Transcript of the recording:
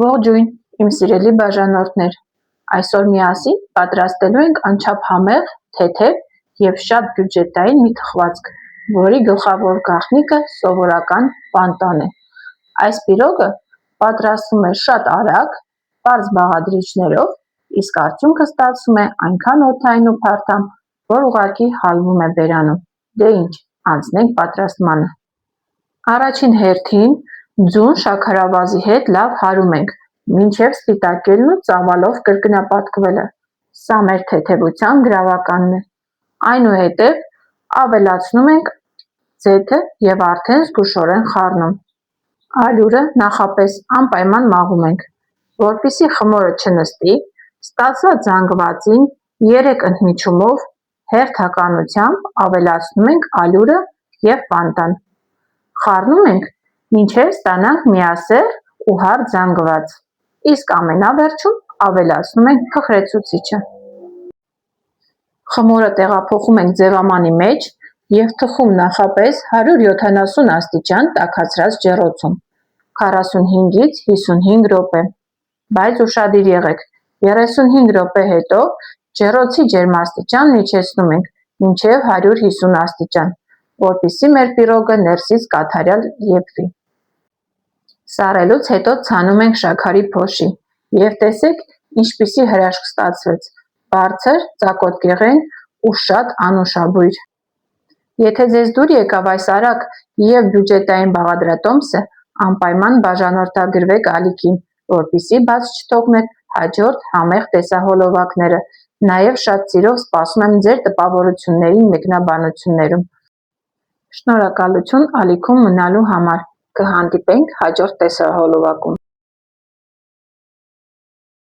Ողջույն, իմ սիրելի բաժանորդներ, այսօր միասին պատրաստելու ենք անչափ համեղ, թեթև և շատ բյուջետային մի թխվածք, որի գլխավոր գաղտնիքը սովորական պանտան է։ Այս պիրոգը պատրաստվում է շատ արագ, պարզ բաղադրիչներով, իսկ արդյունքը ստացվում է այնքան օդային ու փարթամ, որ ուղղակի հալվում է բերանում։ Դե ինչ, անցնենք պատրաստմանը։ Առաջին հերթին ձուն շաքարավազի հետ լավ հարում ենք, մինչև սպիտակելն ու ծավալով կրկնապատկվելը։ Սա մեր թեթևության գրավականն է։ Այնուհետև ավելացնում ենք ձեթը և արդեն զգուշորեն խառնում։ Ալյուրը նախապես անպայման մաղում ենք։ Որպեսզի խմորը չնստի, ստացված զանգվածին 3 ընդմիջումով հերթականությամբ ավելացնում ենք ալյուրը և պանտան։ Խառնում ենք, մինչև ստանանք միասեռ ու հարթ զանգված, իսկ ամենավերջում ավելացնում ենք փխրեցուցիչը։ Խմորը տեղափոխում ենք ձևամանի մեջ և թխում նախապես 170 աստիճան տաքացրած ջեռոցում 45-ից 55 րոպե, բայց ուշադիր եղեք, 35 րոպե հետո ջեռոցի ջերմաստիճանն իջեցնում ենք մինչև 150 աստիճան, որպեսզի մեր պիրոգը ներսից կաթարյալ եփվի։ Սառելուց հետո ցանում ենք շաքարի փոշի և տեսեք ինչպիսի հրաշք ստացվեց՝ բարձր, ծակոտկեղեն ու շատ անուշաբույր։ Եթե ձեզ դուր եկավ այս արագ և բյուջետային բաղադրատոմսը, անպայման բաժանորդագրվեք ալիքին, որպեսզի բաց չթողնեք հաջորդ համեղ տեսահոլովակները, նաև շատ սիրով սպասում եմ ձեր տպավորություններին մեկնաբանություններում։ Շնորհակալություն ալիքում մնալու համար, կհանդիպենք հաջորդ տեսահոլովակում։